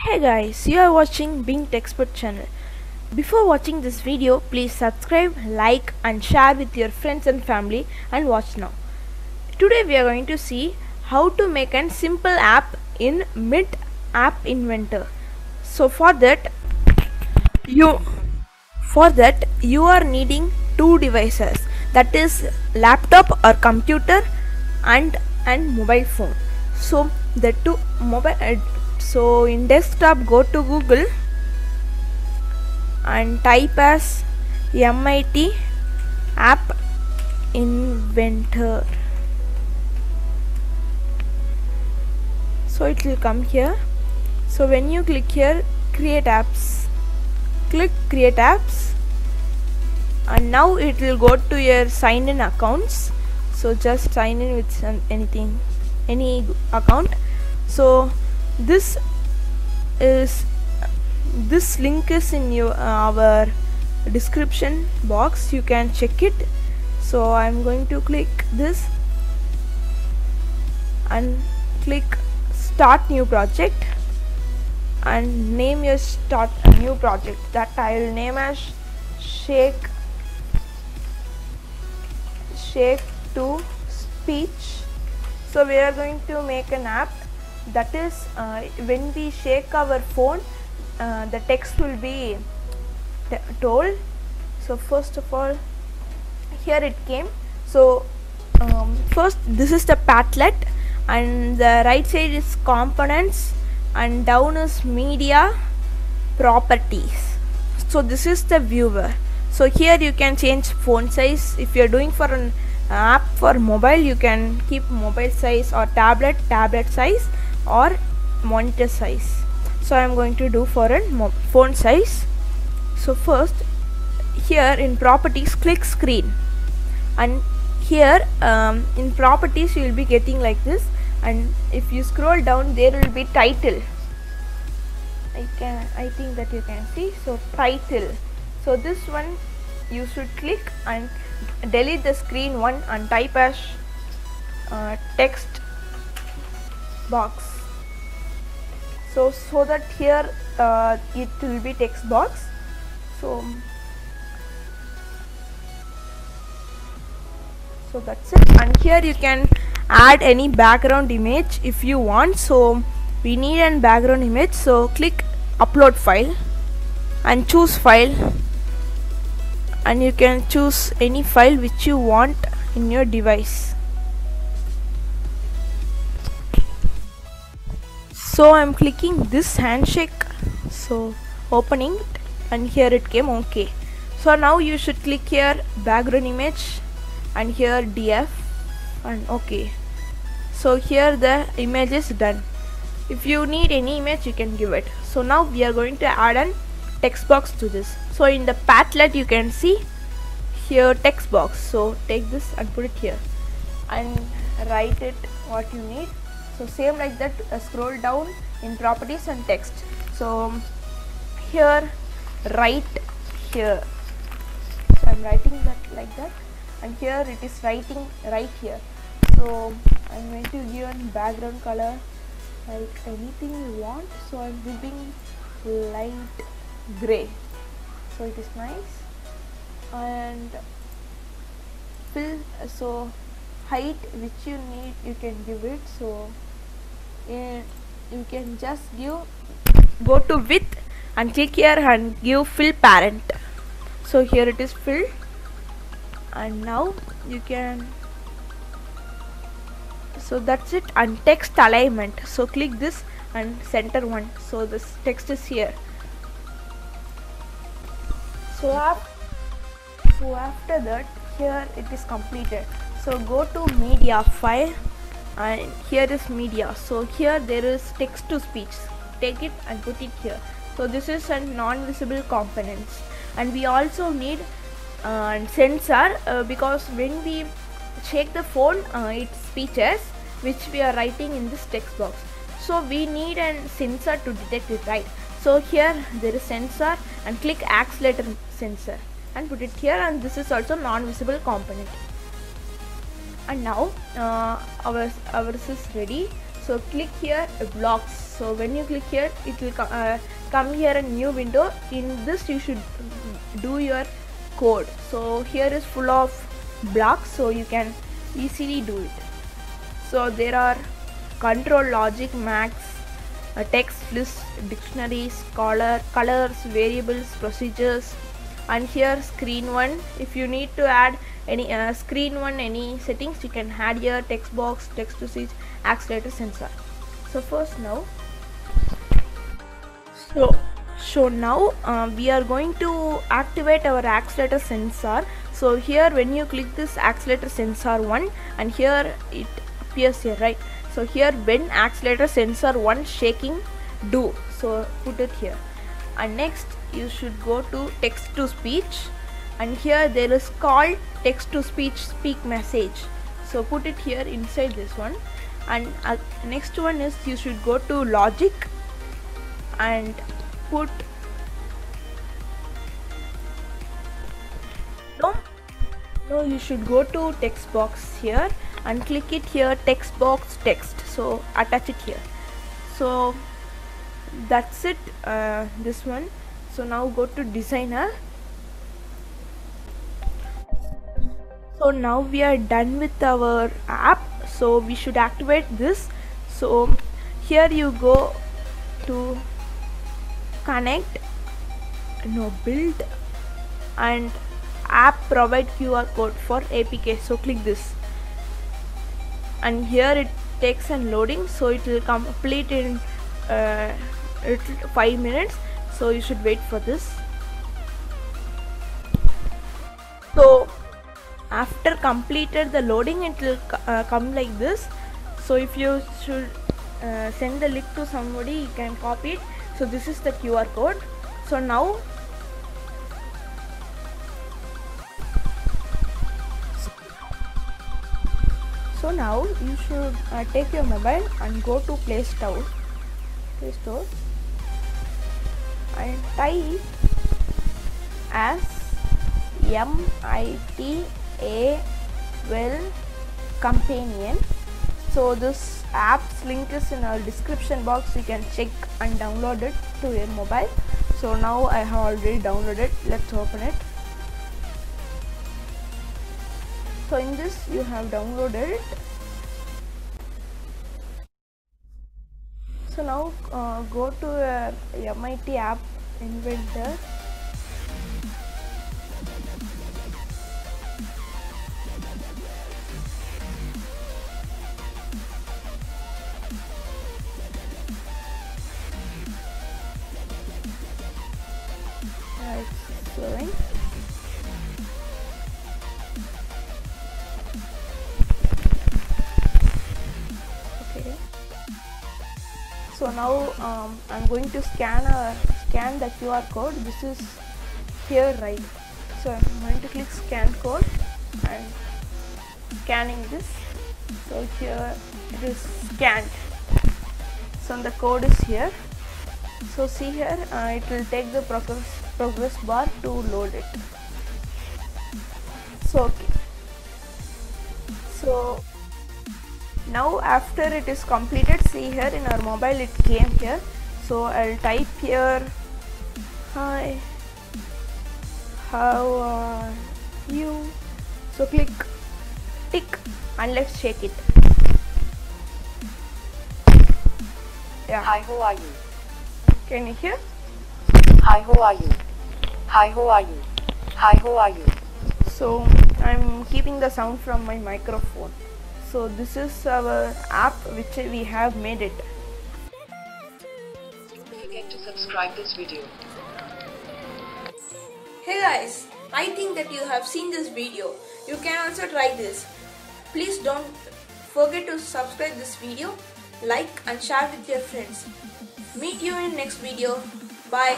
Hey guys, you are watching Bing Expert channel. Before watching this video, please subscribe, like and share with your friends and family and watch now. Today we are going to see how to make a simple app in Mint App Inventor. So you you are needing two devices, that is laptop or computer and mobile phone. So the two mobile so in desktop, go to Google and type as MIT App Inventor. So it will come here. So when you click here, create apps, click create apps, and now it will go to your sign in accounts. So just sign in with any account. So this link is in our description box, you can check it. So I'm going to click this and click start new project and name your start a new project, that I will name as shake to speech. So we are going to make an app, that is when we shake our phone, the text will be told. So first of all, here it came. So first this is the Padlet, and the right side is components and down is media properties. So this is the viewer. So here you can change font size. If you are doing for an app for mobile, you can keep mobile size, or tablet size, or monitor size. So I am going to do for a font size. So first here in properties, click screen, and here in properties you will be getting like this, and if you scroll down there will be title. I think that you can see. So title, so this one you should click and delete the screen one and type as text box. So that here it will be text box. So that's it, and here you can add any background image if you want. So we need a background image, so click upload file and choose file, and you can choose any file which you want in your device. So I'm clicking this handshake, so opening it, and here it came okay. So now you should click here background image and here df and okay. So here the image is done. If you need any image you can give it. So now we are going to add an text box to this. So in the Padlet you can see here text box. So take this and put it here and write it what you need. So same like that, scroll down in properties and text. So here write here. So I'm writing that like that, and here it is writing right here. So I'm going to give a background color like anything you want. So I'm giving light gray, so it is nice. And fill, so height which you need you can give it. So you can just go to width and click here and give fill parent. So here it is filled, and now you can, so that's it. And text alignment, so click this and center one, so this text is here. So after that, here it is completed. So go to media file, and here is media. So here there is text to speech, take it and put it here. So this is a non-visible components, and we also need sensor because when we shake the phone it speeches which we are writing in this text box. So we need a sensor to detect it, right? So here there is sensor, and click accelerator sensor and put it here, and this is also non-visible component. And now ours is ready. So click here blocks. So when you click here, it will come here a new window. In this you should do your code. So here is full of blocks, so you can easily do it. So there are control, logic, max, text, list, dictionaries, colors, variables, procedures, and here screen 1. If you need to add any screen 1 any settings, you can add here text box, text to speech, accelerator, sensor. So first now, so now we are going to activate our accelerator sensor. So here when you click this accelerator sensor 1, and here it appears here, right? So here when accelerator sensor 1 shaking, do, so put it here. And next you should go to text to speech, and here there is called text to speech speak message, so put it here inside this one. And next one is you should go to logic and put no you should go to text box here and click it here, text box text, so attach it here. So that's it, this one. So now go to designer. So now we are done with our app, so we should activate this. So here you go to connect, build, and app provide QR code for APK, so click this, and here it takes and loading, so it will complete in 5 minutes, so you should wait for this. So after completed the loading, it will come like this. So if you should send the link to somebody, you can copy it. So this is the QR code. So now you should take your mobile and go to Play Store and type as MITAL companion. So this app's link is in our description box, you can check and download it to your mobile. So now I have already downloaded, let's open it. So in this you have downloaded it. So now go to MIT app inventor. It's going. Okay. So now I'm going to scan the QR code. This is here, right? So I'm going to click scan code and scanning this. So here it is scanned. So the code is here. So see here, it will take the progress bar to load it. So okay. So now after it is completed, see here in our mobile it came here. So I'll type here, hi, how are you? So click tick and let's shake it. Yeah. Hi, how are you? Can you hear? Hi, how are you? Hi, how are you? Hi, how are you? So I'm keeping the sound from my microphone. So this is our app which we have made it. Don't forget to subscribe this video. Hey guys, I think that you have seen this video. You can also try this. Please don't forget to subscribe this video, like and share with your friends. Meet you in next video. Bye.